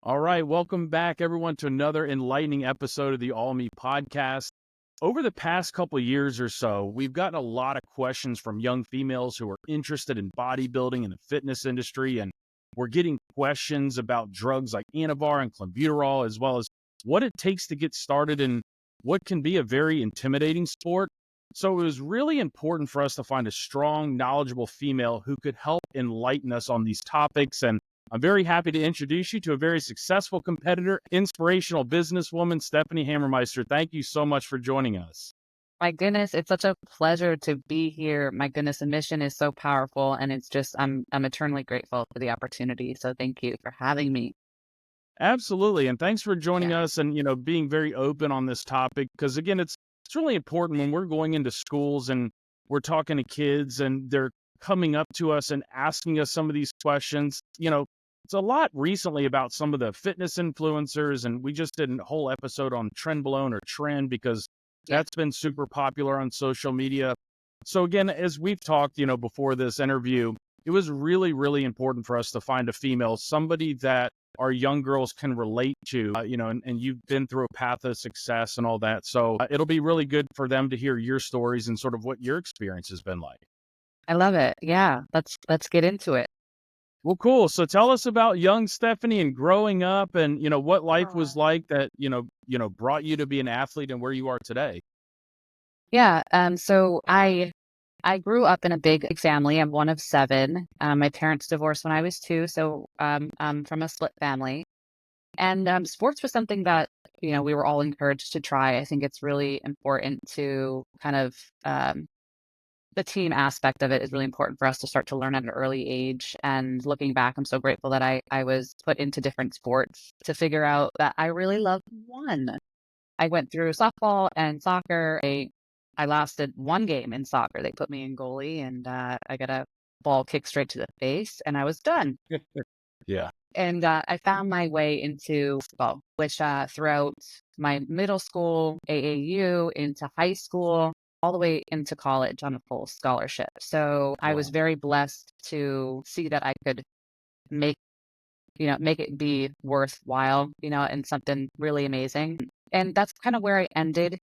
All right, welcome back, everyone, to another enlightening episode of the All Me podcast. Over the past couple of years or so, we've gotten a lot of questions from young females who are interested in bodybuilding and the fitness industry, and we're getting questions about drugs like Anavar and clenbuterol, as well as what it takes to get started in what can be a very intimidating sport. So it was really important for us to find a strong, knowledgeable female who could help enlighten us on these topics. And I'm very happy to introduce you to a very successful competitor, inspirational businesswoman, Stephanie Hammermeister. Thank you so much for joining us. My goodness, it's such a pleasure to be here. My goodness, the mission is so powerful, and it's just I'm eternally grateful for the opportunity. So thank you for having me. Absolutely. And thanks for joining Yeah. us and, being very open on this topic. Because again, it's really important when we're going into schools and we're talking to kids and they're coming up to us and asking us some of these questions. It's a lot recently about some of the fitness influencers, and we just did a whole episode on trend blown or trend because Yeah. that's been super popular on social media. So again, as we've talked, before this interview, it was really, really important for us to find a female, somebody that our young girls can relate to, and you've been through a path of success and all that. So it'll be really good for them to hear your stories and sort of what your experience has been like. I love it. Yeah. Let's get into it. Well, cool. So tell us about young Stephanie and growing up and, what life was like that, brought you to be an athlete and where you are today. Yeah. So I grew up in a big family. I'm one of seven. My parents divorced when I was two, so I'm from a split family. And sports was something that we were all encouraged to try. I think it's really important to kind of the team aspect of it is really important for us to start to learn at an early age. And looking back, I'm so grateful that I was put into different sports to figure out that I really loved one. I went through softball and soccer. I lasted one game in soccer. They put me in goalie, and I got a ball kicked straight to the face, and I was done. Yeah. And I found my way into football, which throughout my middle school, AAU, into high school, all the way into college on a full scholarship. So I was Wow. very blessed to see that I could make, make it be worthwhile, and something really amazing. And that's kind of where I ended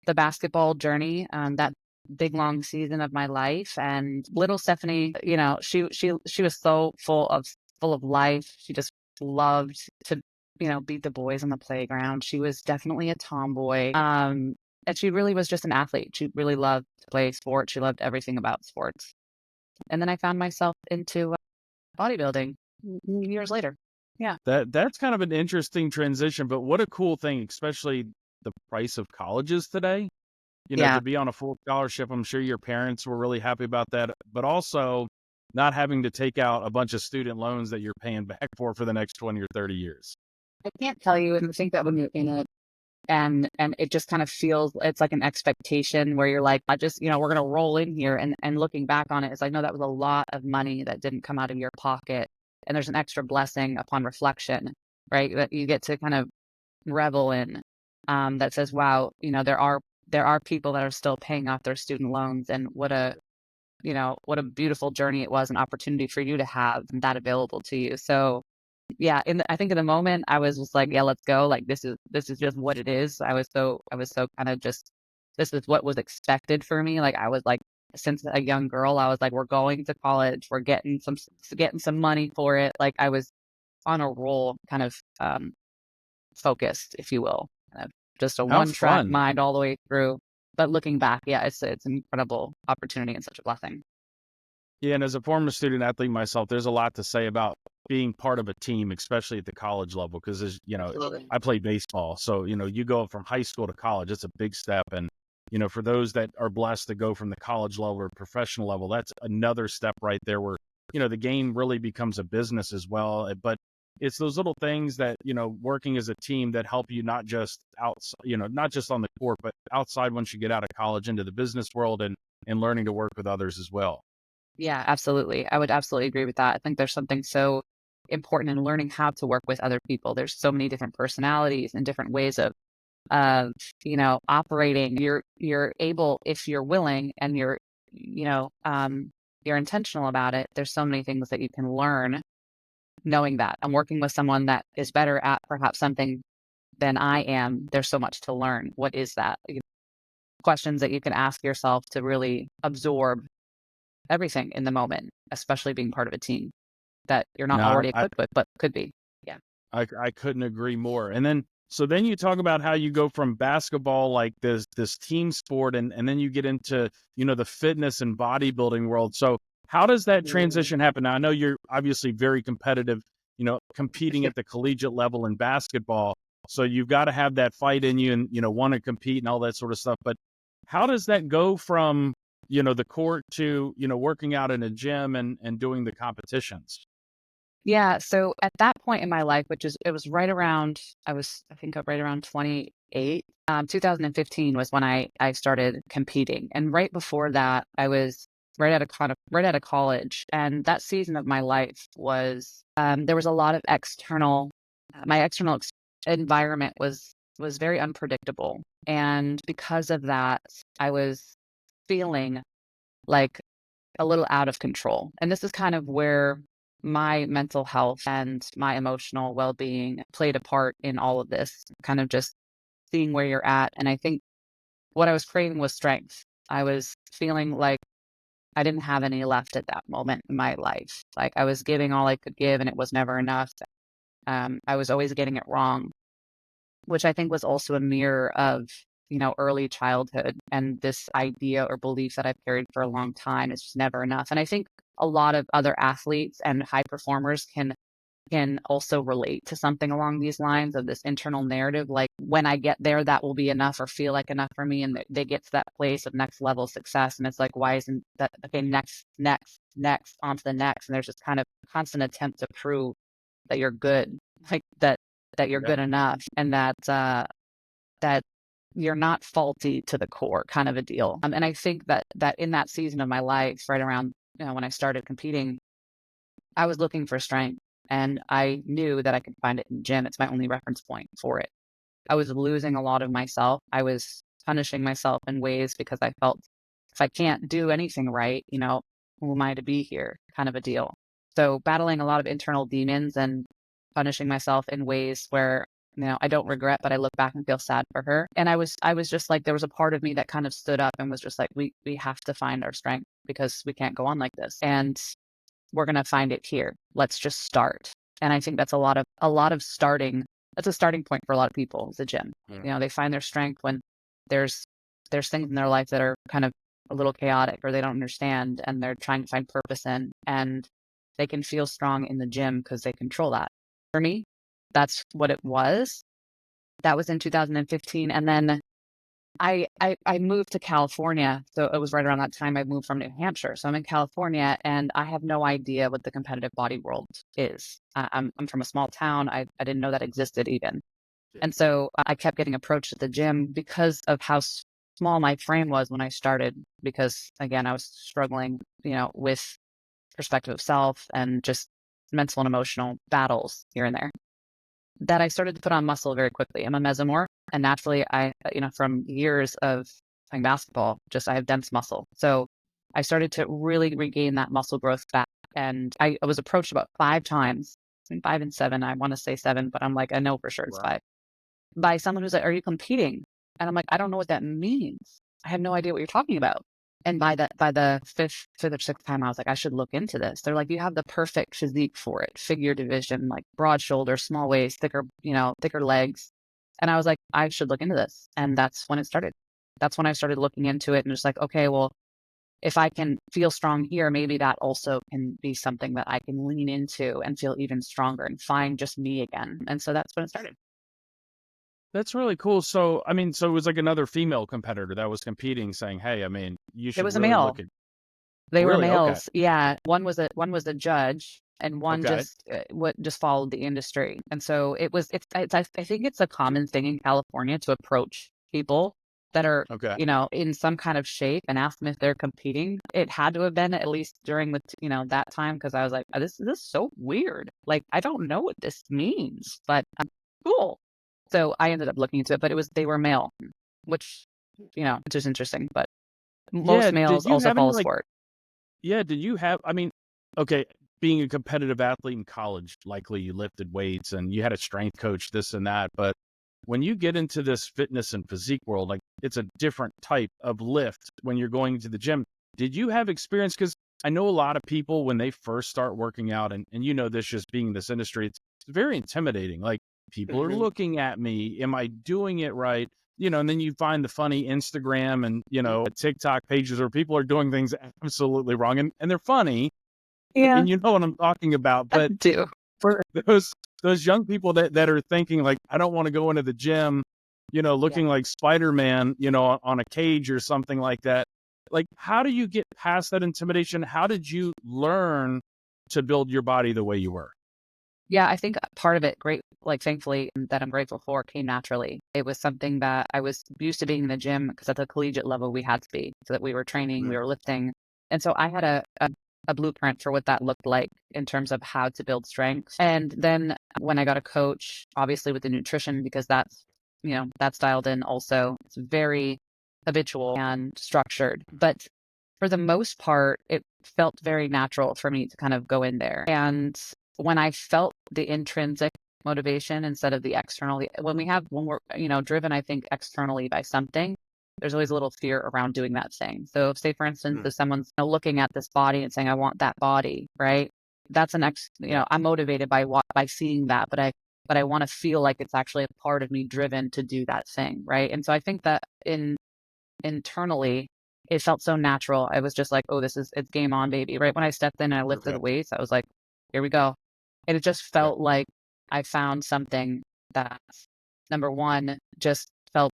the basketball journey, that big long season of my life. And little Stephanie, she was so full of life. She just loved to, beat the boys on the playground. She was definitely a tomboy. And she really was just an athlete. She really loved to play sports. She loved everything about sports. And then I found myself into bodybuilding years later. Yeah. That's kind of an interesting transition, but what a cool thing, especially the price of colleges today. To Yeah. be on a full scholarship, I'm sure your parents were really happy about that, but also not having to take out a bunch of student loans that you're paying back for the next 20 or 30 years. I can't tell you, and I think that when you're in it, and it just kind of feels it's like an expectation where you're like, I just, we're gonna roll in here. And looking back on it, it's like, no, that was a lot of money that didn't come out of your pocket. And there's an extra blessing upon reflection, right? That you get to kind of revel in, that says, wow, there are people that are still paying off their student loans, and what a beautiful journey it was, an opportunity for you to have that available to you. So yeah, I think in the moment I was just like, yeah, let's go. Like this is just what it is. I was so kind of just, this is what was expected for me. Like I was like, since a young girl, I was like, we're going to college, we're getting some money for it. Like I was on a roll, kind of focused, if you will, kind of just a How one track fun. mind all the way through. But looking back, yeah, it's an incredible opportunity and such a blessing. Yeah, and as a former student athlete myself, there's a lot to say about being part of a team, especially at the college level, because Absolutely. I play baseball. So, you go from high school to college, it's a big step. And, for those that are blessed to go from the college level or professional level, that's another step right there where, the game really becomes a business as well. But it's those little things that, working as a team that help you not just not just on the court, but outside once you get out of college into the business world and learning to work with others as well. Yeah, absolutely. I would absolutely agree with that. I think there's something so important in learning how to work with other people. There's so many different personalities and different ways of operating. You're able, if you're willing and you know, um you're intentional about it. There's so many things that you can learn knowing that I'm working with someone that is better at perhaps something than I am. There's so much to learn. What is that? Questions that you can ask yourself to really absorb everything in the moment, especially being part of a team that you're not No, already equipped with, but could be. Yeah. I couldn't agree more. And then so then you talk about how you go from basketball, like this team sport, and then you get into, the fitness and bodybuilding world. So how does that Mm. transition happen? Now I know you're obviously very competitive, competing at the collegiate level in basketball. So you've got to have that fight in you and, want to compete and all that sort of stuff. But how does that go from, the court to, working out in a gym and doing the competitions? Yeah. So at that point in my life, it was right around, I think right around 28. 2015 was when I started competing. And right before that, I was right out of college. And that season of my life was, there was a lot of my environment was very unpredictable. And because of that, I was feeling like a little out of control. And this is kind of where my mental health and my emotional well-being played a part in all of this, kind of just seeing where you're at. And I think what I was craving was strength. I was feeling like I didn't have any left at that moment in my life. Like I was giving all I could give and it was never enough. I was always getting it wrong, which I think was also a mirror of, early childhood and this idea or belief that I've carried for a long time. It's just never enough. And I think a lot of other athletes and high performers can also relate to something along these lines of this internal narrative. Like when I get there, that will be enough or feel like enough for me. And they get to that place of next level success. And it's like, why isn't that okay? Next, on to the next. And there's this kind of constant attempt to prove that you're good, like that you're Yeah. good enough and that you're not faulty to the core kind of a deal. And I think that in that season of my life, right around, when I started competing, I was looking for strength and I knew that I could find it in the gym. It's my only reference point for it. I was losing a lot of myself. I was punishing myself in ways because I felt if I can't do anything right, who am I to be here kind of a deal. So battling a lot of internal demons and punishing myself in ways where, I don't regret, but I look back and feel sad for her. And I was just like, there was a part of me that kind of stood up and was just like, we have to find our strength because we can't go on like this. And we're going to find it here. Let's just start. And I think that's a lot of starting. That's a starting point for a lot of people is the gym. Yeah. They find their strength when there's there's things in their life that are kind of a little chaotic or they don't understand and they're trying to find purpose in, and they can feel strong in the gym because they control that. For me, that's what it was. That was in 2015. And then I moved to California, so it was right around that time I moved from New Hampshire. So I'm in California, and I have no idea what the competitive body world is. I'm from a small town. I didn't know that existed even. Yeah. And so I kept getting approached at the gym because of how small my frame was when I started. Because again, I was struggling, with perspective of self and just mental and emotional battles here and there. That I started to put on muscle very quickly. I'm a mesomorph, and naturally, from years of playing basketball, just I have dense muscle. So I started to really regain that muscle growth back. And I was approached about 5 times, between 5 and 7. I want to say 7, but I'm like, I know for sure it's Wow. 5. By someone who's like, "Are you competing?" And I'm like, "I don't know what that means. I have no idea what you're talking about." And by the fifth or sixth time, I was like, "I should look into this." They're like, "You have the perfect physique for it. Figure division, like broad shoulders, small waist, thicker legs." And I was like, "I should look into this." And that's when it started. That's when I started looking into it and just like, okay, well, if I can feel strong here, maybe that also can be something that I can lean into and feel even stronger and find just me again. And so that's when it started. That's really cool. So, I mean, so it was like another female competitor that was competing saying, "Hey, I mean, you It should was a really male. look at." They were Really? Okay. males. Yeah. One was a judge and one Okay. just what just followed the industry. And so I think it's a common thing in California to approach people that are, Okay. in some kind of shape and ask them if they're competing. It had to have been at least during that time because I was like, this is so weird. Like I don't know what this means, but cool. So I ended up looking into it, but they were male, which which is interesting, but Yeah. most males Did you also have any follow like, sport. yeah, did you have, I mean, okay. being a competitive athlete in college, likely you lifted weights and you had a strength coach, this and that. But when you get into this fitness and physique world, like it's a different type of lift when you're going to the gym. Did you have experience? Because I know a lot of people when they first start working out, and you know this just being in this industry, it's very intimidating. Like people are Mhm. looking at me. Am I doing it right? And then you find the funny Instagram and, TikTok pages where people are doing things absolutely wrong and they're funny, Yeah, and you know what I'm talking about. I But do. for those young people that are thinking like, I don't want to go into the gym, Yeah. looking like Spider-Man, on a cage or something like that. Like, how do you get past that intimidation? How did you learn to build your body the way you were? Yeah, I think part of it, great, like thankfully, that I'm grateful for, came naturally. It was something that I was used to being in the gym because at the collegiate level we had to be, so that we were training, we Mm. were lifting. And so I had a blueprint for what that looked like in terms of how to build strength. And then when I got a coach, obviously with the nutrition, because that's dialed in also, it's very habitual and structured. But for the most part, it felt very natural for me to kind of go in there. And when I felt the intrinsic motivation instead of the external, when we're, driven, I think externally by something, there's always a little fear around doing that thing. So say, for instance, Mm. if someone's looking at this body and saying, I want that body, right? That's Yeah. I'm motivated by seeing that, but I want to feel like it's actually a part of me driven to do that thing. Right. And so I think that internally, it felt so natural. I was just like, oh, it's game on, baby. Right. When I stepped in and I lifted Okay. the weights, I was like, here we go. And it just Yeah. felt like I found something that, number one, just felt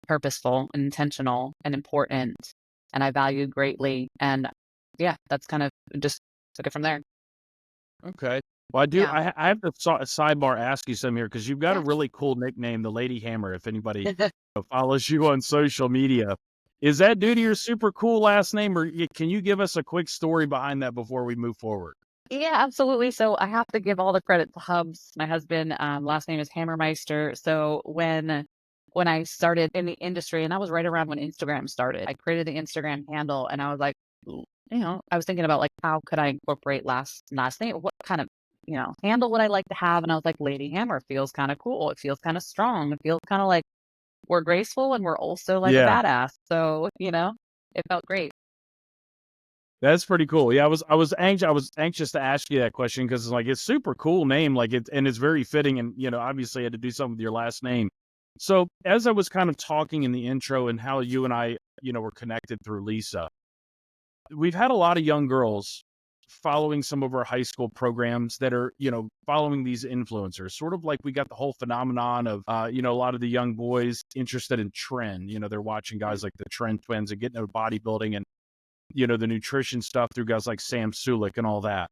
purposeful and intentional and important, and I valued greatly. And yeah, that's kind of just took it from there. Okay. Well, I do. Yeah. I have to sidebar ask you some here because you've got a Yeah. really cool nickname, the Lady Hammer. If anybody follows you on social media, is that due to your super cool last name, or can you give us a quick story behind that before we move forward? Yeah, absolutely. So I have to give all the credit to Hubs. My husband, last name is Hammermeister. So when I started in the industry, and that was right around when Instagram started, I created the Instagram handle, and I was like, I was thinking about like how could I incorporate last name? What kind of handle would I like to have? And I was like, Lady Hammer feels kind of cool. It feels kind of strong. It feels kind of like we're graceful and we're also like a Yeah, badass. So it felt great. that's pretty cool. Yeah, I was anxious to ask you that question because like it's super cool name, like and it's very fitting, and obviously I had to do something with your last name. So as I was kind of talking in the intro and how you and I, were connected through Lisa, we've had a lot of young girls following some of our high school programs that are, following these influencers, sort of like we got the whole phenomenon of, a lot of the young boys interested in trend. They're watching guys like the Trend Twins and getting into bodybuilding and, the nutrition stuff through guys like Sam Sulik and all that.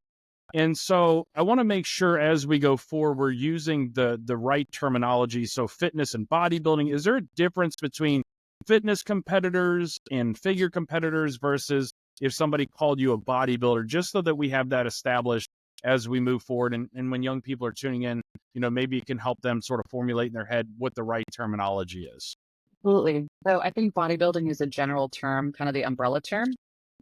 And so I want to make sure as we go forward, we're using the right terminology. So fitness and bodybuilding, is there a difference between fitness competitors and figure competitors versus if somebody called you a bodybuilder, just so that we have that established as we move forward? And when young people are tuning in, maybe it can help them sort of formulate in their head what the right terminology is. Absolutely. So I think bodybuilding is a general term, kind of the umbrella term.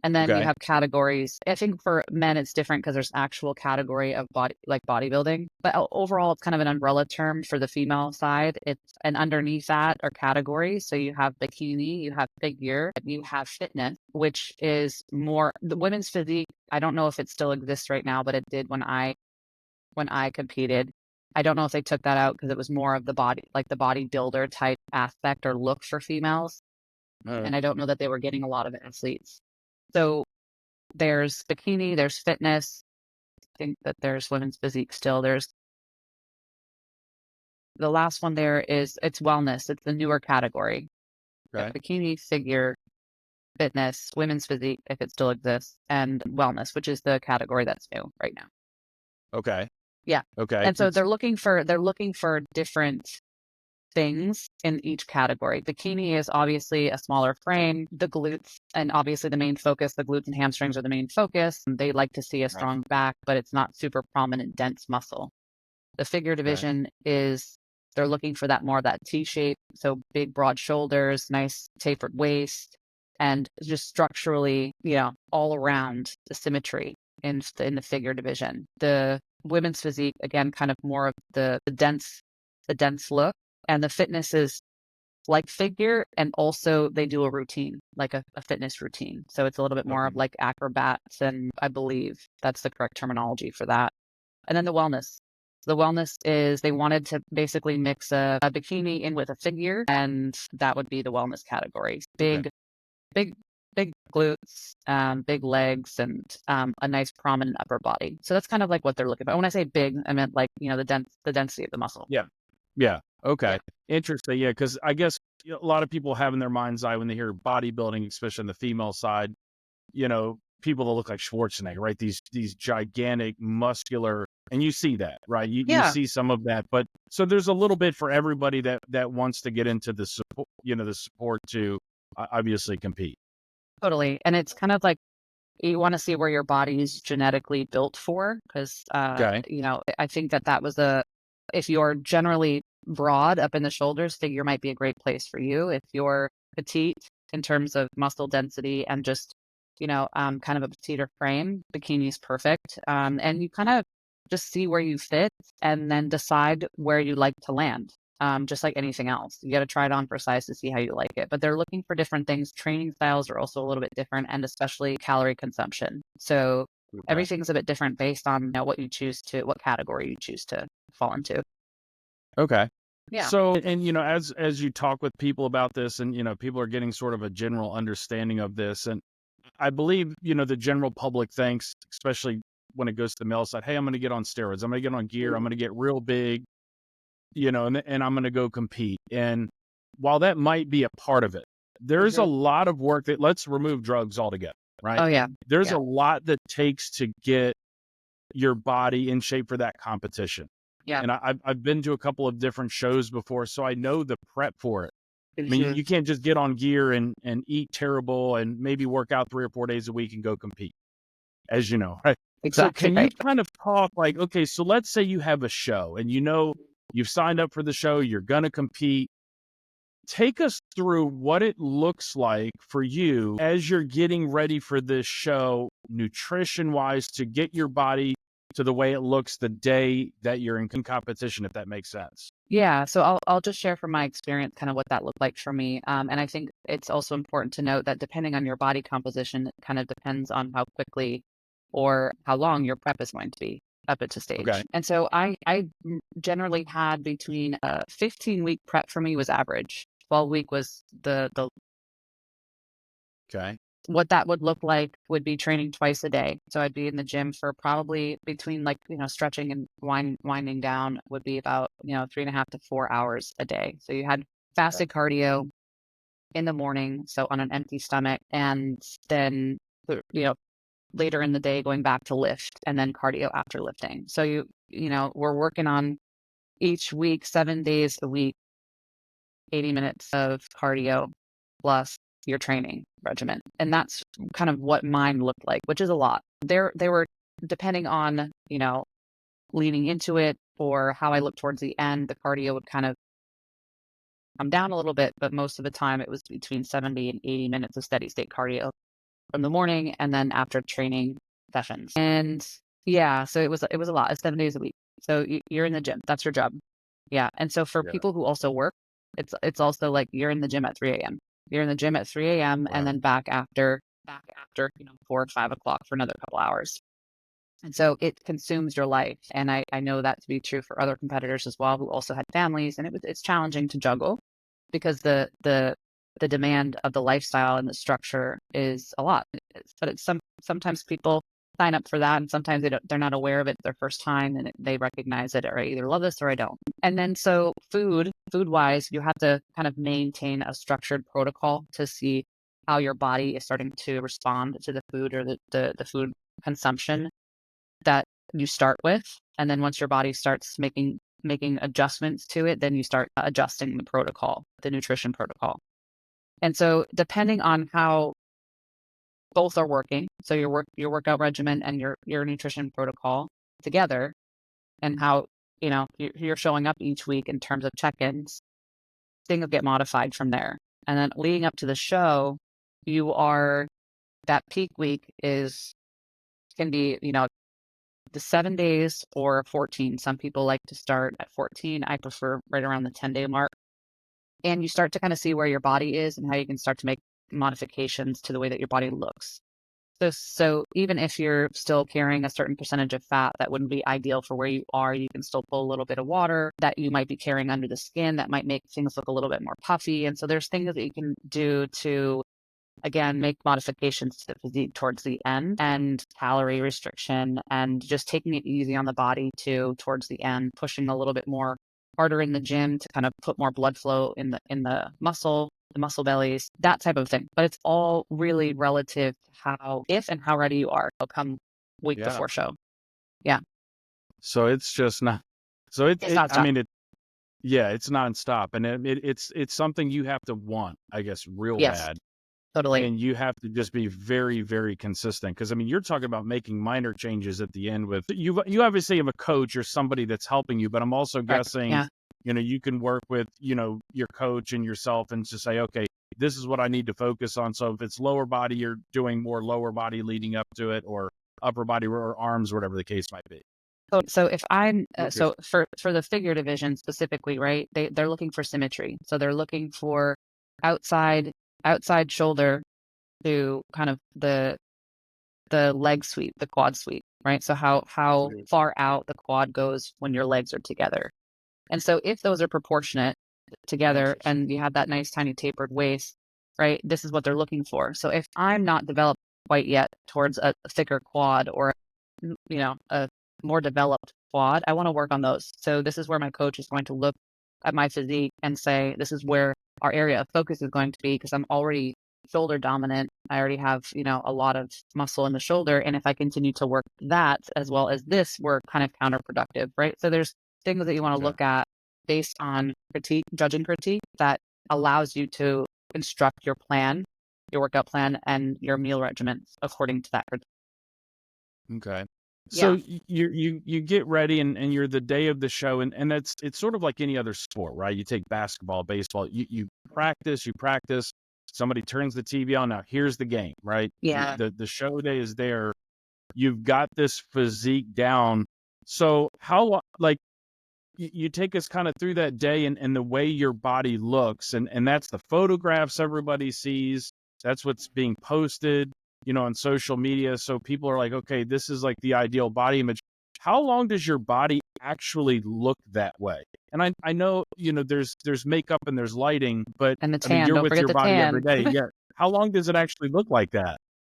And then you Okay. have categories. I think for men it's different because there's actual category of bodybuilding. But overall it's kind of an umbrella term for the female side. And underneath that are categories. So you have bikini, you have figure, you have fitness, which is more the women's physique. I don't know if it still exists right now, but it did when I competed. I don't know if they took that out because it was more of the body, like the bodybuilder type aspect or look for females. Uh, And I don't know that they were getting a lot of athletes. So there's bikini, there's fitness. I think that there's women's physique still. There's the last one there is it's wellness. It's the newer category. Got okay. bikini, figure, fitness, women's physique, if it still exists, and wellness, which is the category that's new right now. Okay. Yeah. Okay. And so they're looking for different things in each category. Bikini is obviously a smaller frame, the glutes, and obviously the main focus, the glutes and hamstrings are the main focus. They like to see a Right. strong back, but it's not super prominent, dense muscle. The figure Okay. division is they're looking for that more of that T shape. So big, broad shoulders, nice tapered waist, and just structurally, all around the symmetry. in the figure division. The women's physique, again, kind of more of the dense look, and the fitness is like figure, and also they do a routine, like a fitness routine. So it's a little bit more of Okay. like acrobats, and I believe that's the correct terminology for that. And then the wellness. The wellness is they wanted to basically mix a bikini in with a figure, and that would be the wellness category. Okay. Big, big glutes, big legs, and a nice prominent upper body. So that's kind of like what they're looking for. When I say big, I meant like, the density of the muscle. Yeah. Yeah. Yeah. Okay. Interesting. Yeah. Because I guess a lot of people have in their mind's eye when they hear bodybuilding, especially on the female side, people that look like Schwarzenegger, right? These gigantic, muscular, and you see that, right? You Yeah, see some of that, but so there's a little bit for everybody that wants to get into the support to obviously compete. totally. And it's kind of like you want to see where your body is genetically built for, because Okay. I think that was if you're generally broad up in the shoulders, figure might be a great place for you. If you're petite in terms of muscle density and just kind of a petiter frame, bikini's perfect. And you kind of just see where you fit and then decide where you like to land. Just like anything else, you got to try it on for size to see how you like it. But they're looking for different things. Training styles are also a little bit different, and especially calorie consumption. So Okay. everything's a bit different based on what category you choose to fall into. Okay. Yeah. So, and as you talk with people about this, and people are getting sort of a general understanding of this, and I believe the general public thinks, especially when it goes to the male side, hey, I'm going to get on steroids, I'm going to get on gear, I'm going to get real big, and I'm going to go compete. And while that might be a part of it, there's a Mhm. lot of work that let's remove drugs altogether, right? Oh yeah. There's Yeah. a lot that takes to get your body in shape for that competition. Yeah. And I've been to a couple of different shows before, so I know the prep for it. I mean, Mhm. you can't just get on gear and eat terrible and maybe work out 3 or 4 days a week and go compete, as you know, right? So Exactly can you right. kind of talk like, okay, so let's say you have a show and you've signed up for the show, you're gonna compete. Take us through what it looks like for you as you're getting ready for this show, nutrition-wise, to get your body to the way it looks the day that you're in competition, if that makes sense. Yeah, so I'll just share from my experience kind of what that looked like for me. And I think it's also important to note that depending on your body composition, it kind of depends on how quickly or how long your prep is going to be up at the Okay. stage. And so generally had between a 15-week prep for me was average. 12-week was the Okay. what that would look like would be training twice a day. So I'd be in the gym for probably between like, stretching and winding down would be about, 3.5 to 4 hours a day. So you had fasted cardio in the morning, so on an empty stomach, and then, later in the day going back to lift and then cardio after lifting. So we're working on each week, 7 days a week, 80 minutes of cardio plus your training regimen. And that's kind of what mine looked like, which is a lot. They were depending on, leaning into it or how I looked towards the end, the cardio would kind of come down a little bit, but most of the time it was between 70 and 80 minutes of steady state cardio from the morning and then after training sessions. And yeah, so it was a lot. It's 7 days a week. So you're in the gym. That's your job. Yeah. And so for Yeah. people who also work, it's also like you're in the gym at 3 a.m. You're in the gym at 3 a.m. and Wow. then back after 4 or 5 o'clock for another couple hours. And so it consumes your life. And I know that to be true for other competitors as well who also had families. And it's challenging to juggle because the demand of the lifestyle and the structure is a lot. But sometimes people sign up for that and sometimes they're not aware of it their first time and they recognize it or I either love this or I don't. And then so food wise, you have to kind of maintain a structured protocol to see how your body is starting to respond to the food or the food consumption that you start with. And then once your body starts making adjustments to it, then you start adjusting the protocol, the nutrition protocol. And so depending on how both are working, so your workout regimen and your nutrition protocol together and how, you're showing up each week in terms of check-ins, things will get modified from there. And then leading up to the show, that peak week is can be, the 7 days or 14. Some people like to start at 14. I prefer right around the 10-day mark. And you start to kind of see where your body is and how you can start to make modifications to the way that your body looks. So even if you're still carrying a certain percentage of fat that wouldn't be ideal for where you are, you can still pull a little bit of water that you might be carrying under the skin that might make things look a little bit more puffy. And so there's things that you can do to, again, make modifications to the physique towards the end, and calorie restriction and just taking it easy on the body too towards the end, pushing a little bit more harder in the gym to kind of put more blood flow in the muscle bellies, that type of thing. But it's all really relative to how, if and how ready you are. Come week Yeah. before show. Yeah. So it's just not. So It's not I stop. mean, yeah, it's nonstop, and it's something you have to want, I guess, real Yes, bad, totally. and you have to just be very, very consistent. Because I mean, you're talking about making minor changes at the end. With you obviously have a coach or somebody that's helping you, but I'm also Correct. guessing, Yeah. you can work with your coach and yourself and just say, okay, this is what I need to focus on. So if it's lower body, you're doing more lower body leading up to it, or upper body or arms, whatever the case might be. So if I'm Okay. so for the figure division specifically, right? They're looking for symmetry. So they're looking for outside shoulder to kind of the leg sweep, the quad sweep, right? So how far out the quad goes when your legs are together. And so if those are proportionate together and you have that nice tiny tapered waist, right? This is what they're looking for. So if I'm not developed quite yet towards a thicker quad or a more developed quad, I want to work on those. So this is where my coach is going to look at my physique and say, this is where our area of focus is going to be, because I'm already shoulder dominant. I already have, a lot of muscle in the shoulder. And if I continue to work that as well as this, we're kind of counterproductive, right? So there's things that you want to look at based on judging critique that allows you to construct your plan, your workout plan, and your meal regimens according to that critique. Okay. So Yeah. you get ready and you're the day of the show, and it's sort of like any other sport, right? You take basketball, baseball, you practice, somebody turns the TV on. Now here's the game, right? Yeah. The show day is there. You've got this physique down. So how like you take us kind of through that day and the way your body looks, and that's the photographs everybody sees. That's what's being posted, on social media. So people are like, okay, this is like the ideal body image. How long does your body actually look that way? And I know, there's makeup and there's lighting, but And the I mean, tan, you're don't with forget your the body every tan. day. Yeah. How long does it actually look like that?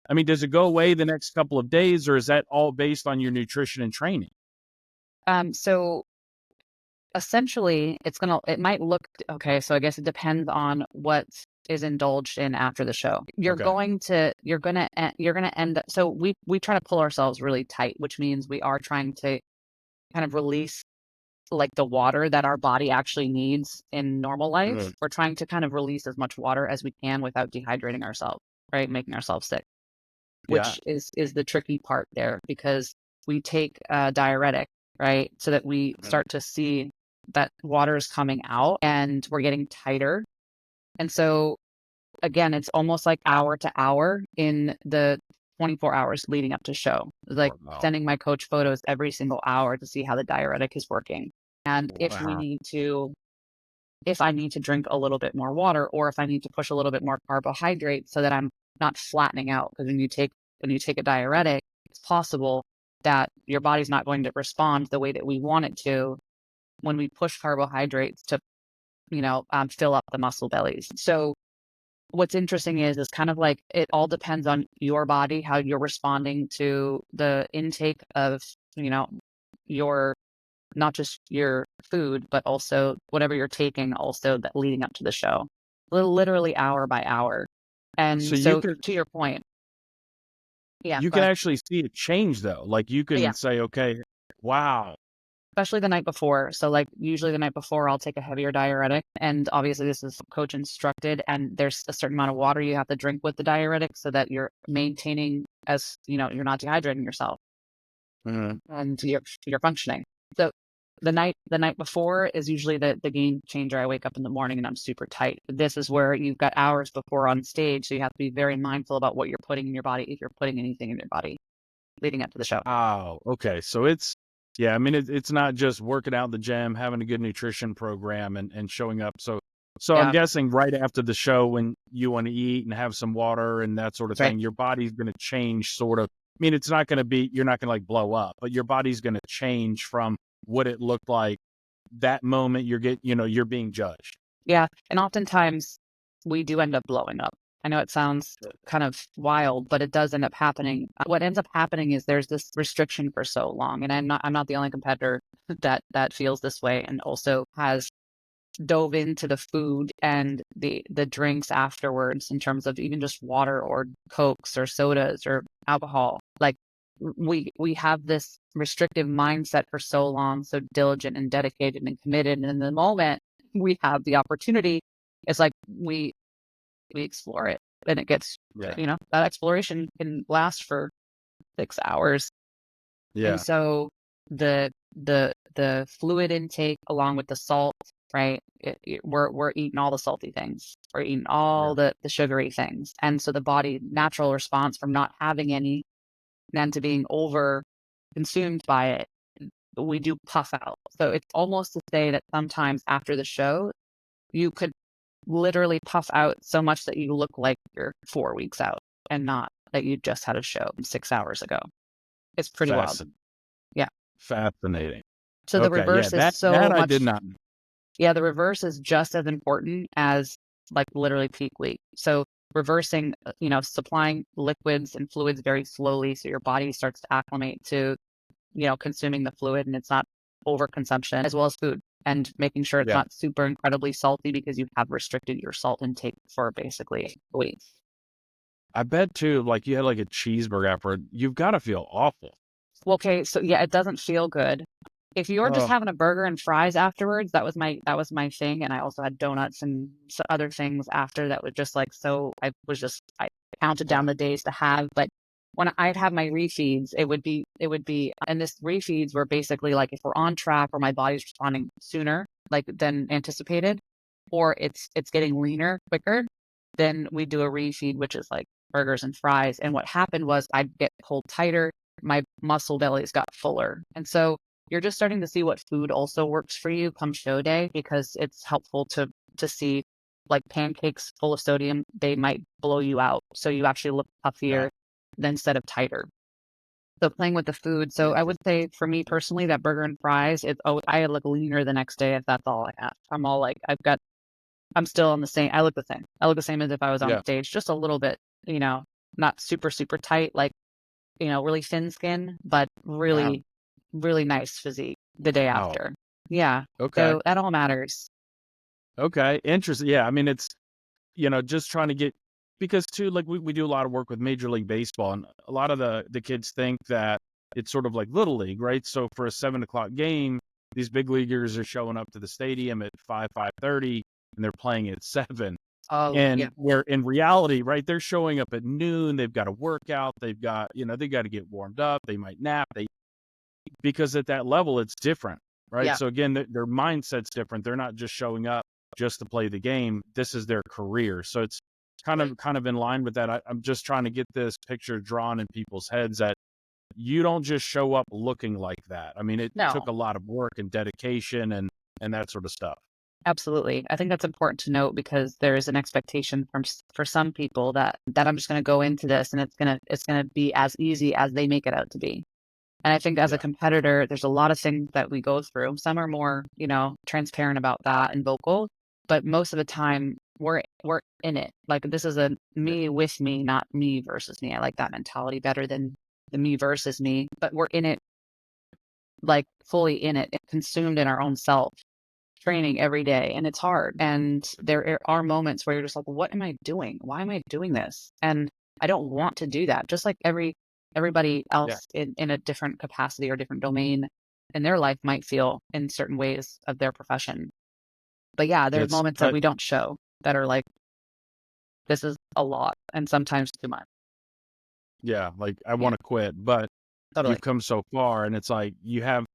I mean, does it go away the next couple of days, or is that all based on your nutrition and training? So essentially it might look okay. So I guess it depends on what is indulged in after the show. You're Okay. gonna end up. So we try to pull ourselves really tight, which means we are trying to kind of release like the water that our body actually needs in normal life. Mhm. We're trying to kind of release as much water as we can without dehydrating ourselves, right? Making ourselves sick, Yeah. which is the tricky part there, because we take a diuretic, right? So that we Mhm. start to see that water is coming out and we're getting tighter. And so again, it's almost like hour to hour in the 24 hours leading up to show. Like Wow. sending my coach photos every single hour to see how the diuretic is working. And Wow. if I need to drink a little bit more water, or if I need to push a little bit more carbohydrate so that I'm not flattening out. Because when you take a diuretic, it's possible that your body's not going to respond the way that we want it to when we push carbohydrates to, fill up the muscle bellies. So what's interesting is kind of like it all depends on your body, how you're responding to the intake of, your not just your food, but also whatever you're taking also that leading up to the show. Literally hour by hour. So And so to your point, yeah, you go can ahead. actually see it change though. Like you Yeah, can say, okay, wow. especially the night before. So like usually the night before I'll take a heavier diuretic, and obviously this is coach instructed, and there's a certain amount of water you have to drink with the diuretic so that you're maintaining, as you're not dehydrating yourself Mhm. and you're functioning. So the night before is usually the game changer. I wake up in the morning and I'm super tight. This is where you've got hours before on stage, so you have to be very mindful about what you're putting in your body, if you're putting anything in your body. leading up to the show. Oh, okay. So I mean, it's not just working out in the gym, having a good nutrition program and showing up. So I'm Yeah, guessing right after the show when you want to eat and have some water and that sort of that's right. thing, your body's going to change sort of. I mean, it's not going to be, you're not going to like blow up, but your body's going to change from what it looked like that moment you're being judged. Yeah, and oftentimes we do end up blowing up. I know it sounds kind of wild, but it does end up happening. What ends up happening is there's this restriction for so long, and I'm not the only competitor that feels this way and also has dove into the food and the drinks afterwards in terms of even just water or cokes or sodas or alcohol. Like we have this restrictive mindset for so long, so diligent and dedicated and committed. And in the moment we have the opportunity, it's like we explore it, and it gets, Yeah. that exploration can last for 6 hours. And Yeah. so the fluid intake along with the salt, right? We're eating all the salty things. We're eating Yeah. all the sugary things. And so the body natural response from not having any and to being over consumed by it, we do puff out. So it's almost to say that sometimes after the show, you could literally puff out so much that you look like you're 4 weeks out and not that you just had a show 6 hours ago. It's pretty wild. Fascinating. Yeah. Fascinating. So the Okay. Yeah. reverse is so That I did much. not. Yeah, the reverse is just as important as like literally peak week. So reversing, supplying liquids and fluids very slowly so your body starts to acclimate to, consuming the fluid and it's not overconsumption, as well as food, and making sure it's Yeah. not super incredibly salty because you have restricted your salt intake for basically a week. I bet too, like you had like a cheeseburger afterward, you've got to feel awful. Well, okay, so yeah, it doesn't feel good. If you're just Oh, having a burger and fries afterwards, that was my thing, and I also had donuts and other things after that was just like, so I counted down the days to have. But when I'd have my refeeds, it would be, and this refeeds were basically like if we're on track or my body's responding sooner, like than anticipated, or it's getting leaner quicker, then we do a refeed, which is like burgers and fries. And what happened was I'd get pulled tighter, my muscle bellies got fuller, and so you're just starting to see what food also works for you come show day, because it's helpful to see, like pancakes full of sodium, they might blow you out. So you actually look yeah. puffier than instead of tighter. So playing with the food. So I would say for me personally, that burger and fries, I look leaner the next day if that's all I have. I'm all like, I'm still on the same. I look the same. I look the same as if I was on Yeah. stage, just a little bit, not super, super tight, like, really thin skin, but Wow. really, really nice physique the day Wow. after. Yeah. Okay. So that all matters. Okay. Interesting. Yeah. I mean, it's, just trying to get, because too, like we do a lot of work with Major League Baseball, and a lot of the kids think that it's sort of like Little League, right? So for a 7 o'clock game, these big leaguers are showing up to the stadium at 5:30, and they're playing at 7. Oh, yeah. And where in reality, right, they're showing up at noon, they've got to work out, they got to get warmed up, they might nap, because at that level, it's different, right? Yeah. So again, their mindset's different. They're not just showing up just to play the game. This is their career. So it's kind of in line with that. I'm just trying to get this picture drawn in people's heads that you don't just show up looking like that. I mean, it took No, a lot of work and dedication and that sort of stuff. absolutely. I think that's important to note because there is an expectation for some people that I'm just going to go into this and it's going to be as easy as they make it out to be. And I think as a Yeah. competitor, there's a lot of things that we go through. Some are more, transparent about that and vocal, but most of the time we're in it. Like this is a Yeah. me with me, not me versus me. I like that mentality better than the me versus me, but we're in it, like fully in it, consumed in our own self, training every day. And it's hard. And there are moments where you're just like, what am I doing? Why am I doing this? And I don't want to do that. Just like everybody Yeah. else in a different capacity or different domain in their life might feel in certain ways of their profession. But yeah, there's It's moments that we don't show that are like, this is a lot and sometimes too much. yeah, like I Yeah, want to quit, but totally. you've come so far, and it's like you have,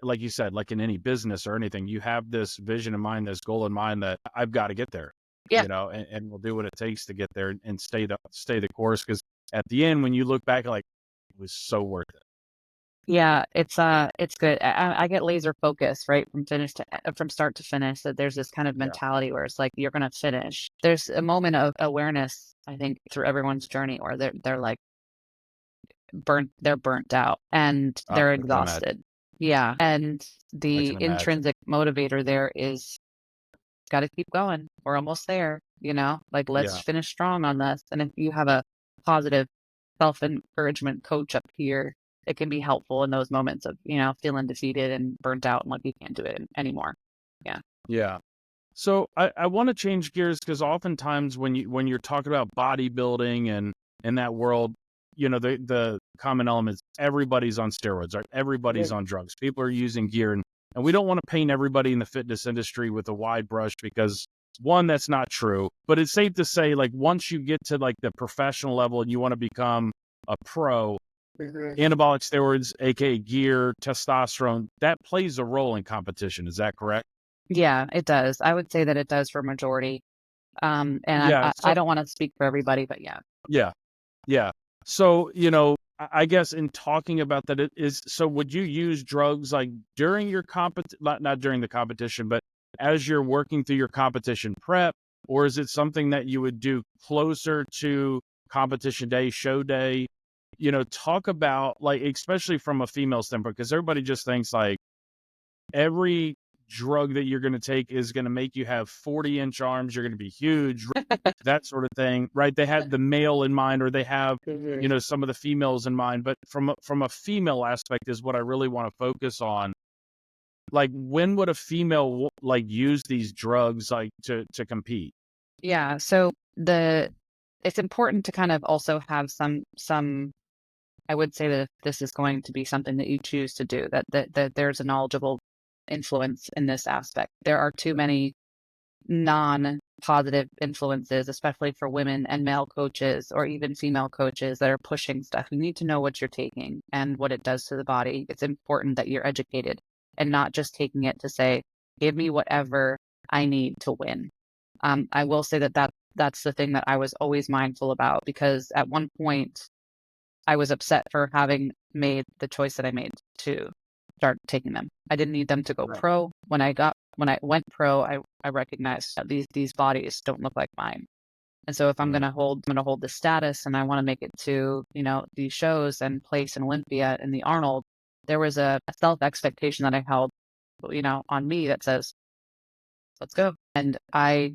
like you said, like in any business or anything, you have this vision in mind, this goal in mind that I've got to get there, Yeah. and we'll do what it takes to get there and stay the course. Because at the end, when you look back, like It was so worth it. Yeah, it's good. I get laser focused, right, from start to finish. That there's this kind of Yeah. mentality where it's like you're gonna finish. There's a moment of awareness, I think, through everyone's journey where they're like they're burnt out and I they're can imagine. exhausted. Yeah. And I the can imagine. intrinsic motivator there is got to keep going. We're almost there, like let's Yeah. finish strong on this. And if you have a positive self encouragement coach up here, it can be helpful in those moments of, feeling defeated and burnt out and like you can't do it anymore. Yeah. Yeah. So I want to change gears because oftentimes when you're talking about bodybuilding and in that world, the common element is everybody's on steroids, right? Everybody's on drugs. People are using gear, and we don't want to paint everybody in the fitness industry with a wide brush because one, that's not true. But it's safe to say, like, once you get to like the professional level and you want to become a pro, anabolic steroids, aka gear, testosterone, that plays a role in competition. Is that correct? Yeah, it does. I would say that it does for majority. And Yeah. I don't want to speak for everybody, but yeah. Yeah. Yeah. So, I guess in talking about that, so would you use drugs like during your not during the competition, but as you're working through your competition prep, or is it something that you would do closer to competition day, show day? Talk about like, especially from a female standpoint, because everybody just thinks like every drug that you're going to take is going to make you have 40-inch arms. You're going to be huge, that sort of thing, right? They have the male in mind, or they have, some of the females in mind. But from a female aspect is what I really want to focus on. Like, when would a female like use these drugs like to compete? Yeah. So it's important to kind of also have some I would say that if this is going to be something that you choose to do, that there's a knowledgeable influence in this aspect. There are too many non-positive influences, especially for women and male coaches or even female coaches that are pushing stuff. You need to know what you're taking and what it does to the body. It's important that you're educated and not just taking it to say, give me whatever I need to win. I will say that's the thing that I was always mindful about, because at one point I was upset for having made the choice that I made to start taking them. I didn't need them to go Right. pro. When I went pro, I recognized that these bodies don't look like mine. And so if I'm Mm. gonna hold the status and I want to make it to, these shows and place in Olympia in the Arnold, there was a self expectation that I held, on me that says, let's go. And I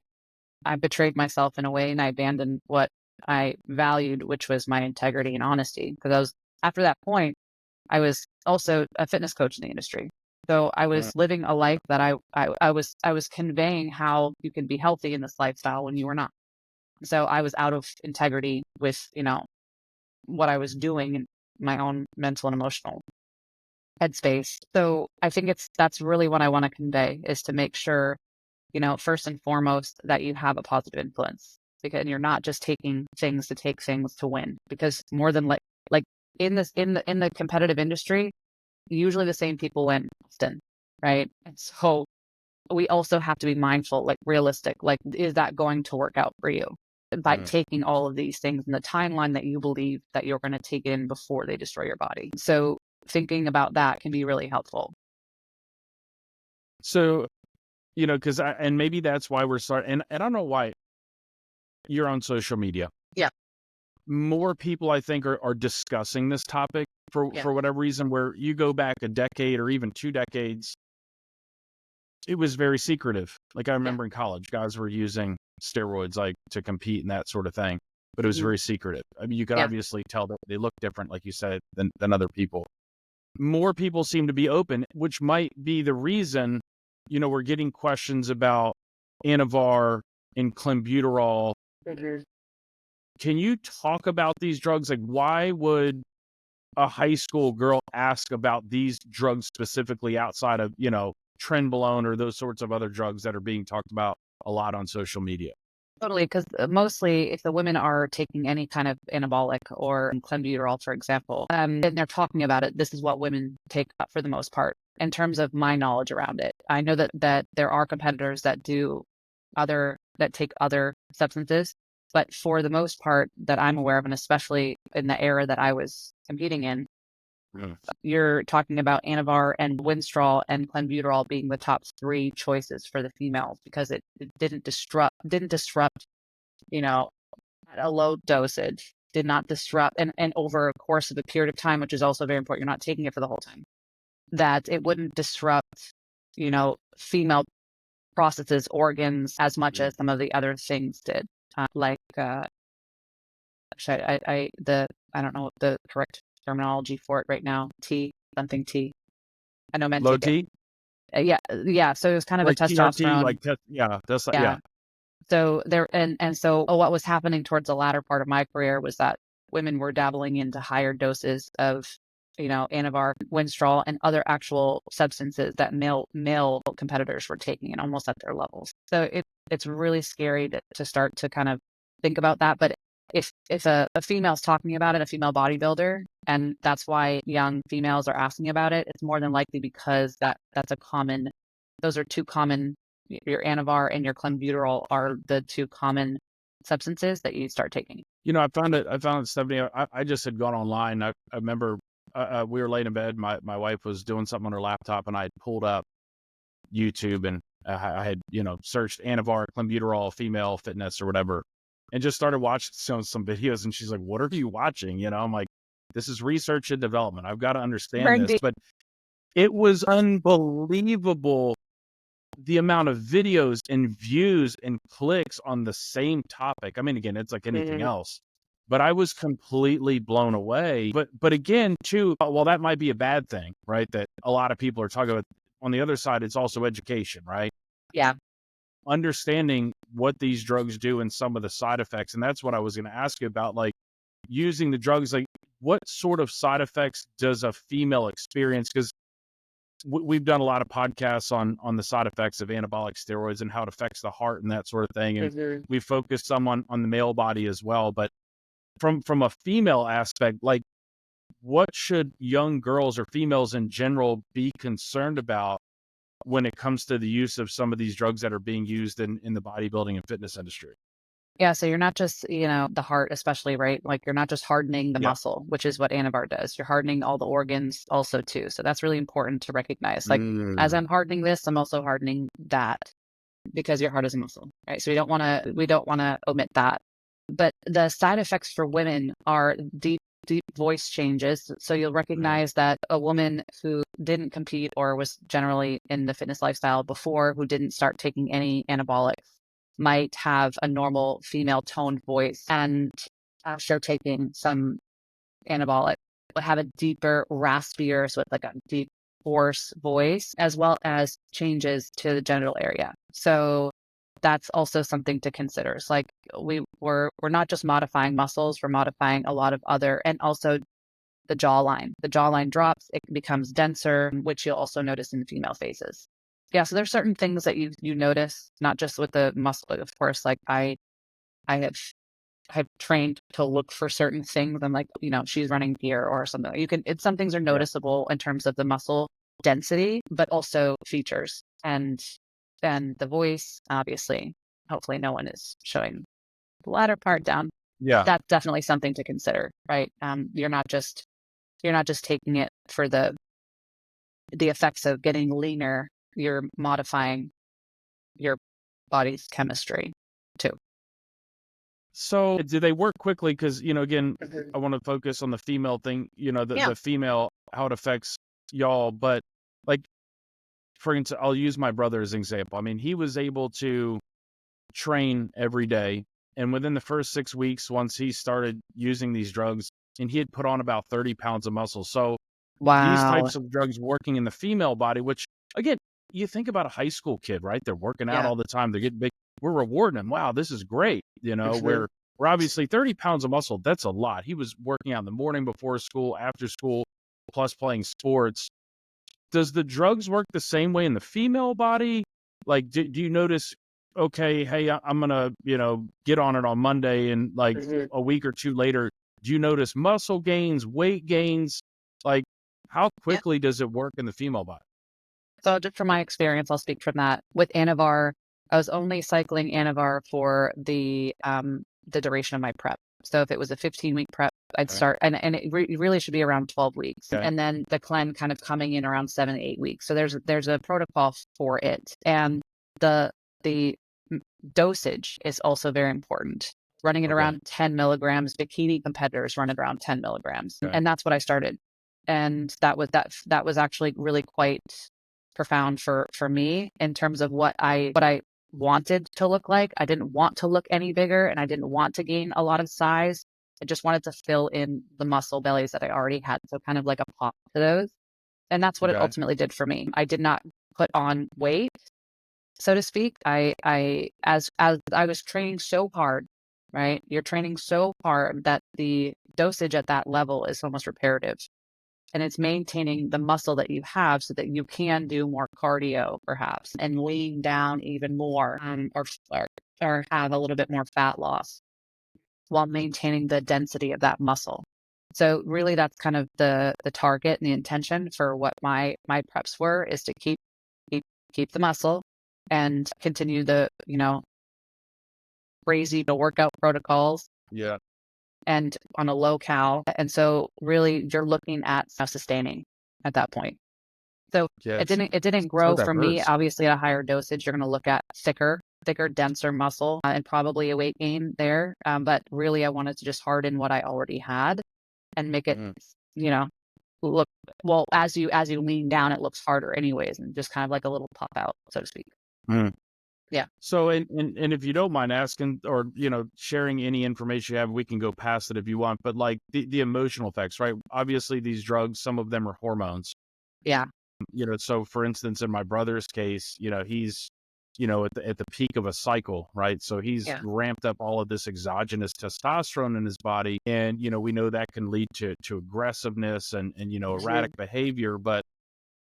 betrayed myself in a way, and I abandoned what I valued, which was my integrity and honesty. Because after that point, I was also a fitness coach in the industry. So I Mm. was living a life that I was conveying how you can be healthy in this lifestyle when you were not. So I was out of integrity with, what I was doing in my own mental and emotional headspace. So I think that's really what I want to convey, is to make sure, first and foremost, that you have a positive influence, because you're not just taking things to take things to win, because more than like in the competitive industry, usually the same people win often, right? And so we also have to be mindful, like realistic, like is that going to work out for you by Mm. taking all of these things in the timeline that you believe that you're going to take in before they destroy your body. So thinking about that can be really helpful. So, because and maybe that's why we're starting, and I don't know why you're on social media. Yeah. More people, I think, are discussing this topic Yeah. for whatever reason, where you go back a decade or even 2 decades, it was very secretive. Like, I Yeah. remember in college, guys were using steroids like to compete and that sort of thing, but it was Mhm. very secretive. I mean, you could Yeah. obviously tell that they look different, like you said, than other people. More people seem to be open, which might be the reason, we're getting questions about Anavar and clenbuterol. Mhm. Can you talk about these drugs? Like, why would a high school girl ask about these drugs specifically outside of, trenbolone or those sorts of other drugs that are being talked about a lot on social media? Totally, because mostly if the women are taking any kind of anabolic or clenbuterol, for example, and they're talking about it, this is what women take for the most part. In terms of my knowledge around it, I know that there are competitors that take other substances, But for the most part that I'm aware of, and especially in the era that I was competing in, you're talking about Anavar and Winstrol and Clenbuterol being the top 3 choices for the females because it didn't disrupt, you know, at a low dosage, did not disrupt, and over a course of a period of time, which is also very important, you're not taking it for the whole time, that it wouldn't disrupt, female processes, organs as much as some of the other things did. Actually, I don't know the correct terminology for it right now. Something T. I know men Low take it. T? Yeah. So it was kind of Like a TRT, testosterone. like yeah, that's like, Yeah. yeah. So there, and so what was happening towards the latter part of my career was that women were dabbling into higher doses of, Anavar, Winstrol, and other actual substances that male competitors were taking, and almost at their levels. So it's really scary to start to kind of think about that. But if a female's talking about it, a female bodybuilder, and that's why young females are asking about it, it's more than likely because those are 2 common. Your Anavar and your Clenbuterol are the 2 common substances that you start taking. I found it, Stephanie. I just had gone online. I remember we were laying in bed. My wife was doing something on her laptop, and I had pulled up YouTube, and I had, searched Anavar, Clenbuterol, female fitness or whatever, and just started watching some videos. And she's like, "What are you watching?" I'm like, "This is research and development. I've got to understand this." But it was unbelievable the amount of videos and views and clicks on the same topic. I mean, again, it's like anything else, but I was completely blown away. But again, too, while that might be a bad thing, right? That a lot of people are talking about, on the other side, it's also education, right? Yeah. Understanding what these drugs do and some of the side effects. And that's what I was going to ask you about, like using the drugs, like what sort of side effects does a female experience? Because we've done a lot of podcasts on the side effects of anabolic steroids and how it affects the heart and that sort of thing. And we focused some on the male body as well. But from a female aspect, like what should young girls or females in general be concerned about when it comes to the use of some of these drugs that are being used in the bodybuilding and fitness industry? Yeah, so you're not just, the heart especially, right? Like you're not just hardening the muscle, which is what Anavar does. You're hardening all the organs also too. So that's really important to recognize. Like as I'm hardening this, I'm also hardening that because your heart is a muscle, right? So we don't want to omit that. But the side effects for women are deep voice changes. So you'll recognize that a woman who didn't compete or was generally in the fitness lifestyle before, who didn't start taking any anabolics, might have a normal female toned voice, and after taking some anabolic will have a deeper, raspier, so it's like a deep, hoarse voice, as well as changes to the genital area. So that's also something to consider. It's like we're not just modifying muscles, we're modifying a lot of other, and also the jawline. The jawline drops, it becomes denser, which you'll also notice in female faces. Yeah, so there's certain things that you notice, not just with the muscle. Of course, like I have trained to look for certain things. I'm like, she's running gear or something. Some things are noticeable in terms of the muscle density, but also features and the voice, obviously. Hopefully no one is showing the latter part down. Yeah. That's definitely something to consider, right? You're not just taking it for the effects of getting leaner. You're modifying your body's chemistry too. So do they work quickly? Because, again, I want to focus on the female thing, the female, how it affects y'all. But like, for instance, I'll use my brother as an example. I mean, he was able to train every day. And within the first 6 weeks, once he started using these drugs, and he had put on about 30 pounds of muscle. So these types of drugs working in the female body, which again, you think about a high school kid, right? They're working out all the time. They're getting big. We're rewarding them. Wow, this is great. We're obviously 30 pounds of muscle. That's a lot. He was working out in the morning, before school, after school, plus playing sports. Does the drugs work the same way in the female body? Like, do you notice, okay, hey, I'm going to, get on it on Monday, and like a week or two later, do you notice muscle gains, weight gains? Like, how quickly does it work in the female body? So just from my experience, I'll speak from that. With Anavar, I was only cycling Anavar for the the duration of my prep. So if it was a 15-week prep, I'd Okay. start, and it really should be around 12 weeks. Okay. And then the cleanse kind of coming in around 7 to 8 weeks. So there's a protocol for it. And the dosage is also very important. Running it Okay. around 10 milligrams, bikini competitors run it around 10 milligrams. Okay. And that's what I started. And that was actually really quite profound for me in terms of what I wanted to look like. I didn't want to look any bigger, and I didn't want to gain a lot of size. I just wanted to fill in the muscle bellies that I already had. So kind of like a pop to those. And that's what it Okay. ultimately did for me. I did not put on weight, so to speak. As I was training so hard, right? You're training so hard that the dosage at that level is almost reparative. And it's maintaining the muscle that you have so that you can do more cardio perhaps and lean down even more, or have a little bit more fat loss while maintaining the density of that muscle. So really that's kind of the target and the intention for what my preps were, is to keep the muscle and continue the, crazy workout protocols. Yeah. And on a low cal. And so really you're looking at sustaining at that point. So Yeah. it didn't So grow for me. diverse. Obviously at a higher dosage, you're going to look at thicker, denser muscle, and probably a weight gain there. But really I wanted to just harden what I already had and make it, look, well, as you lean down, it looks harder anyways, and just kind of like a little pop out, so to speak. Mm. Yeah. So, and if you don't mind asking, or, sharing any information you have, we can go past it if you want, but like the emotional effects, right? Obviously these drugs, some of them are hormones, Yeah. so for instance, in my brother's case, he's, at the peak of a cycle, right? So he's Yeah. ramped up all of this exogenous testosterone in his body. And, we know that can lead to aggressiveness and, erratic behavior, but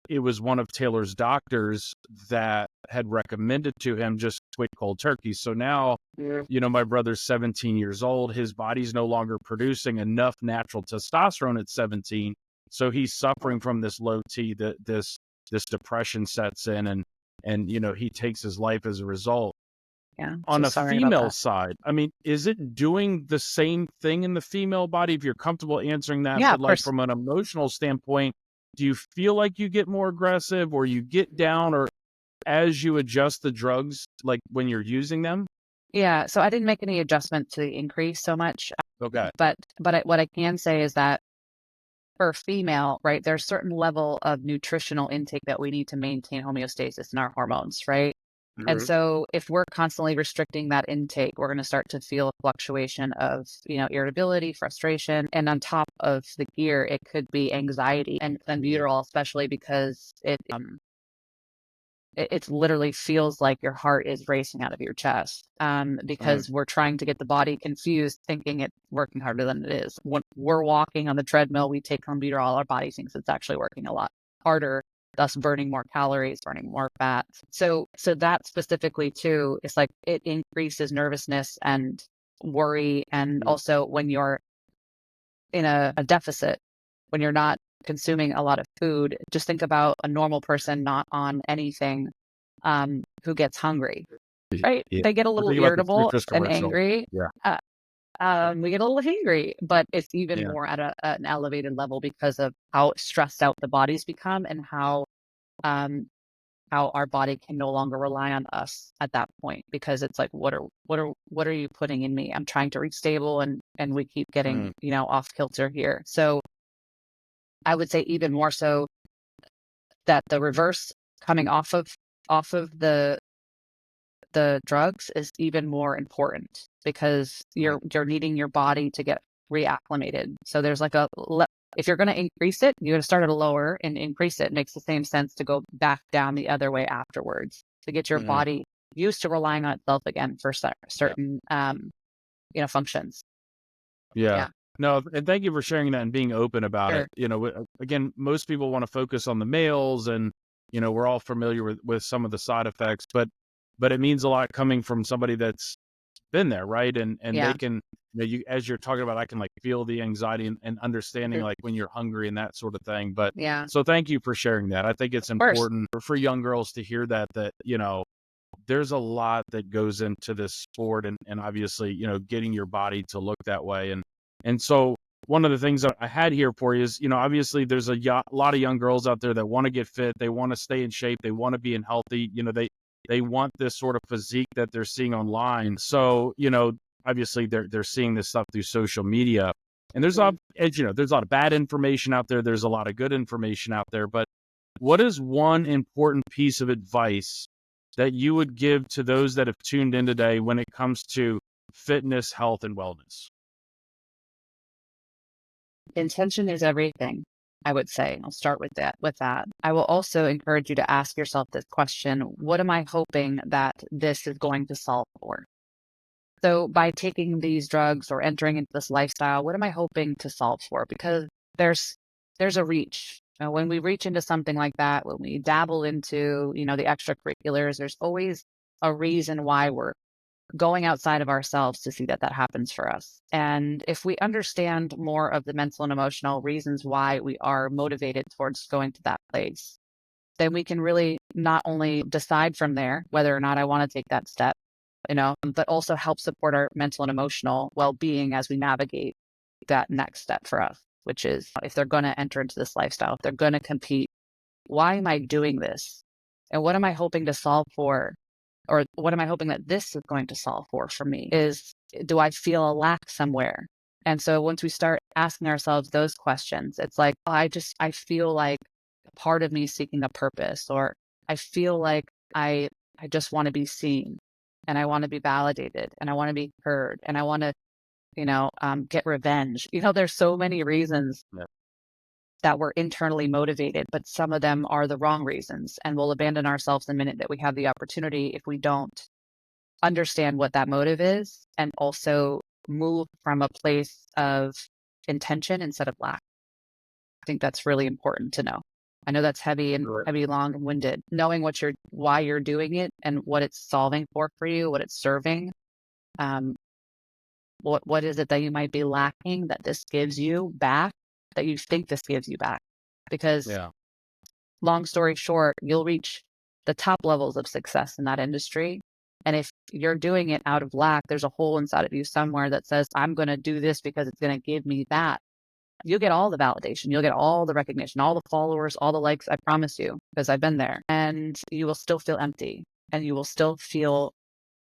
it was one of Taylor's doctors that had recommended to him just quit cold turkey. So now, my brother's 17 years old. His body's no longer producing enough natural testosterone at 17. So he's suffering from this low T, that this depression sets in, and he takes his life as a result. Yeah. On So a sorry about female that. side, I mean, is it doing the same thing in the female body? If you're comfortable answering that, Yeah, but of like course. from an emotional standpoint, do you feel like you get more aggressive, or you get down, or as you adjust the drugs, like when you're using them? Yeah. So I didn't make any adjustment to the increase so much. Okay. But what I can say is that for a female, right, there's a certain level of nutritional intake that we need to maintain homeostasis in our hormones, right? And so if we're constantly restricting that intake, we're going to start to feel a fluctuation of, irritability, frustration. And on top of the gear, it could be anxiety and clenbuterol, especially because it literally feels like your heart is racing out of your chest, because we're trying to get the body confused, thinking it's working harder than it is. When we're walking on the treadmill, we take clenbuterol, our body thinks it's actually working a lot harder, thus burning more calories, burning more fat. So that specifically too, it's like it increases nervousness and worry. And also when you're in a deficit, when you're not consuming a lot of food, just think about a normal person not on anything, who gets hungry, right? Yeah. They get a I'm little thinking about the irritable citrus and commercial. angry. Yeah. We get a little hangry, but it's even Yeah. more at an elevated level because of how stressed out the body's become, and um, how our body can no longer rely on us at that point, because it's like, what are you putting in me? I'm trying to reach stable, and we keep getting, off kilter here. So I would say even more so that the reverse, coming off of the drugs, is even more important, because you're needing your body to get reacclimated. So there's like if you're going to increase it, you're going to start at a lower and increase it. It makes the same sense to go back down the other way afterwards, to get your body used to relying on itself again for certain functions. Yeah. Yeah. No, and thank you for sharing that and being open about Sure. it. Again, most people want to focus on the males, and, we're all familiar with some of the side effects, but it means a lot coming from somebody that's been there, right? And they Yeah. can, as you're talking about, I can like feel the anxiety and understanding, like when you're hungry and that sort of thing. But Yeah. so thank you for sharing that. I think it's Of course. important for young girls to hear that, there's a lot that goes into this sport, and obviously, getting your body to look that way. And so one of the things that I had here for you is, obviously there's a lot of young girls out there that want to get fit. They want to stay in shape. They want to be in healthy, they want this sort of physique that they're seeing online. So, obviously they're seeing this stuff through social media, and there's there's a lot of bad information out there. There's a lot of good information out there, but what is one important piece of advice that you would give to those that have tuned in today when it comes to fitness, health, and wellness? Intention is everything, I would say. I'll start with that. I will also encourage you to ask yourself this question: what am I hoping that this is going to solve for? So by taking these drugs or entering into this lifestyle, what am I hoping to solve for? Because there's a reach. When we reach into something like that, when we dabble into, the extracurriculars, there's always a reason why we're going outside of ourselves to see that happens for us. And if we understand more of the mental and emotional reasons why we are motivated towards going to that place, then we can really not only decide from there whether or not I want to take that step, but also help support our mental and emotional well-being as we navigate that next step for us, which is if they're going to enter into this lifestyle, if they're going to compete, why am I doing this? And what am I hoping to solve for? Or what am I hoping that this is going to solve for me? Do I feel a lack somewhere? And so once we start asking ourselves those questions, it's like, I feel like a part of me is seeking a purpose, or I feel like I just want to be seen, and I want to be validated, and I want to be heard, and I want to, get revenge. There's so many reasons that we're internally motivated, but some of them are the wrong reasons. And we'll abandon ourselves the minute that we have the opportunity if we don't understand what that motive is and also move from a place of intention instead of lack. I think that's really important to know. I know that's heavy, long and winded. Knowing why you're doing it and what it's solving for you, what it's serving. What is it that you might be lacking that this gives you back, that you think this gives you back? Because long story short, you'll reach the top levels of success in that industry. And if you're doing it out of lack, there's a hole inside of you somewhere that says, I'm going to do this because it's going to give me that. You'll get all the validation. You'll get all the recognition, all the followers, all the likes. I promise you, because I've been there. And you will still feel empty, and you will still feel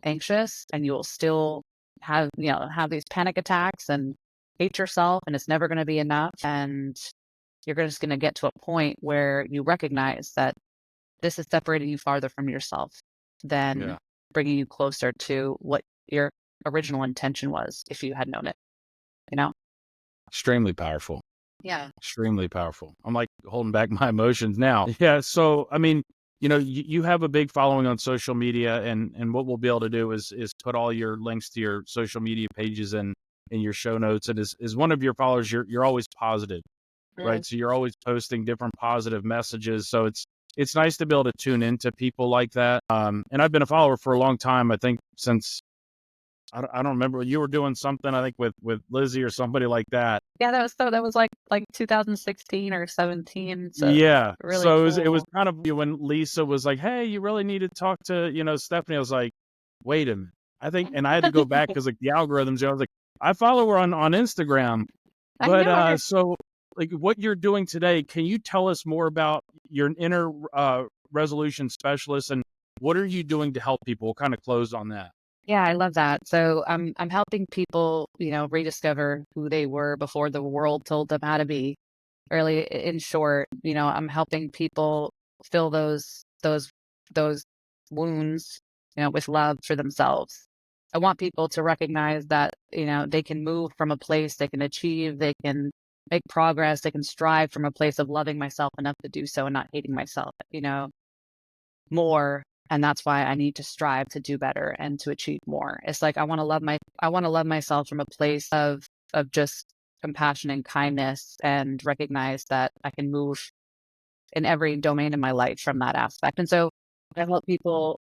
anxious, and you will still have these panic attacks and hate yourself, and it's never going to be enough. And you're just going to get to a point where you recognize that this is separating you farther from yourself than bringing you closer to what your original intention was if you had known it, Extremely powerful. Yeah. Extremely powerful. I'm like holding back my emotions now. Yeah. So, I mean, you have a big following on social media, and what we'll be able to do is put all your links to your social media pages in your show notes. And as one of your followers, you're always positive, right? So you're always posting different positive messages. So it's nice to be able to tune into people like that. And I've been a follower for a long time. I think since I don't remember, you were doing something, I think with Lizzie or somebody like that. Yeah, that was like 2016 or 17. So Yeah. really So cool. it was kind of when Lisa was like, "Hey, you really need to talk to, Stephanie." I was like, "Wait a minute." And I had to go back because like the algorithms, I was like, I follow her on Instagram. I know her. So like what you're doing today, can you tell us more about your inner resolution specialist, and what are you doing to help people? We'll kind of close on that. Yeah, I love that. So I'm helping people, rediscover who they were before the world told them how to be. Really, in short, I'm helping people fill those wounds, with love for themselves. I want people to recognize that, they can move from a place, they can achieve, they can make progress, they can strive from a place of loving myself enough to do so and not hating myself, more. And that's why I need to strive to do better and to achieve more. It's like I want to love myself from a place of just compassion and kindness, and recognize that I can move in every domain in my life from that aspect. And so I help people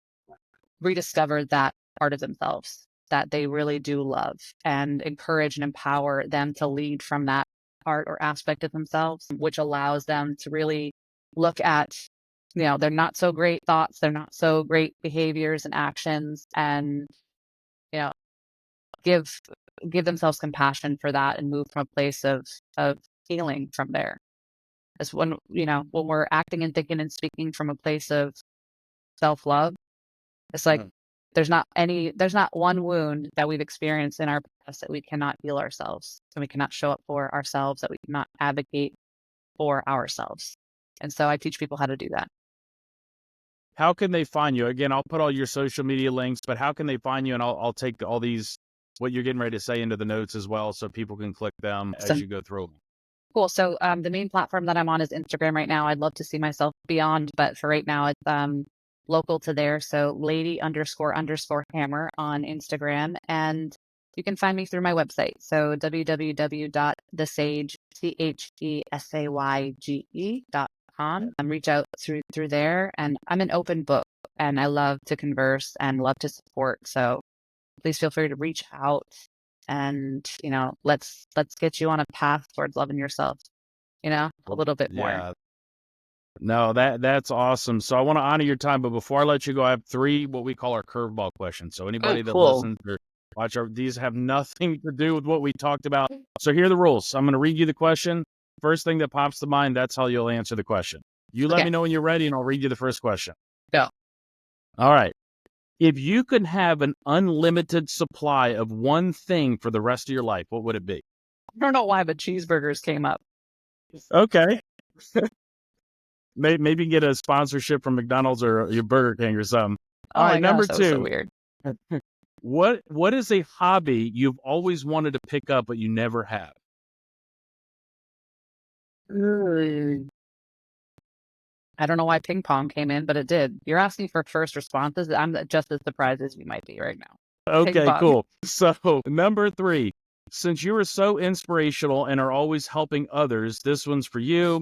rediscover that part of themselves that they really do love, and encourage and empower them to lead from that part or aspect of themselves, which allows them to really look at they're not so great thoughts, they're not so great behaviors and actions, and you know, give give themselves compassion for that and move from a place of healing from there. As when we're acting and thinking and speaking from a place of self-love, it's like Mhm. there's not one wound that we've experienced in our past that we cannot heal ourselves, and we cannot show up for ourselves, that we cannot advocate for ourselves. And so I teach people how to do that. How can they find you? Again, I'll put all your social media links, but how can they find you? And I'll take all these, what you're getting ready to say, into the notes as well, so people can click them as So you go through them. cool. So the main platform that I'm on is Instagram right now. I'd love to see myself beyond, but for right now, it's local to there. So lady__hammer on Instagram. And you can find me through my website. So www.thesayge.com. Reach out through there. And I'm an open book, and I love to converse and love to support. So please feel free to reach out, and let's get you on a path towards loving yourself, a little bit more. Yeah. No, that's awesome. So I want to honor your time, but before I let you go, I have 3 what we call our curveball questions. So Oh, anybody that cool. listens or these have nothing to do with what we talked about. So here are the rules. I'm going to read you the question. First thing that pops to mind, that's how you'll answer the question. You let Okay, me know when you're ready, and I'll read you the first question. go. All right. If you could have an unlimited supply of one thing for the rest of your life, what would it be? I don't know why, but cheeseburgers came up. Okay. Maybe get a sponsorship from McDonald's or your Burger King or something. Oh All right, my number gosh, that was so 2. weird. What is a hobby you've always wanted to pick up but you never have? Mm. I don't know why ping pong came in, but it did. You're asking for first responses. I'm just as surprised as you might be right now. Ping Okay, pong. cool. So, number 3, since you are so inspirational and are always helping others, this one's for you.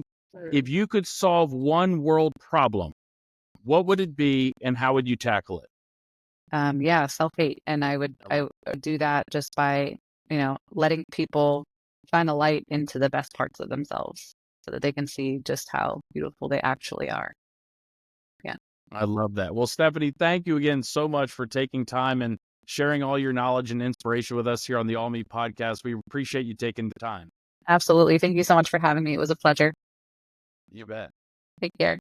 If you could solve one world problem, what would it be and how would you tackle it? Yeah, self-hate. And I would do that just by, letting people shine a light into the best parts of themselves so that they can see just how beautiful they actually are. Yeah, I love that. Well, Stephanie, thank you again so much for taking time and sharing all your knowledge and inspiration with us here on the All Me podcast. We appreciate you taking the time. absolutely. Thank you so much for having me. It was a pleasure. You bet. Take care.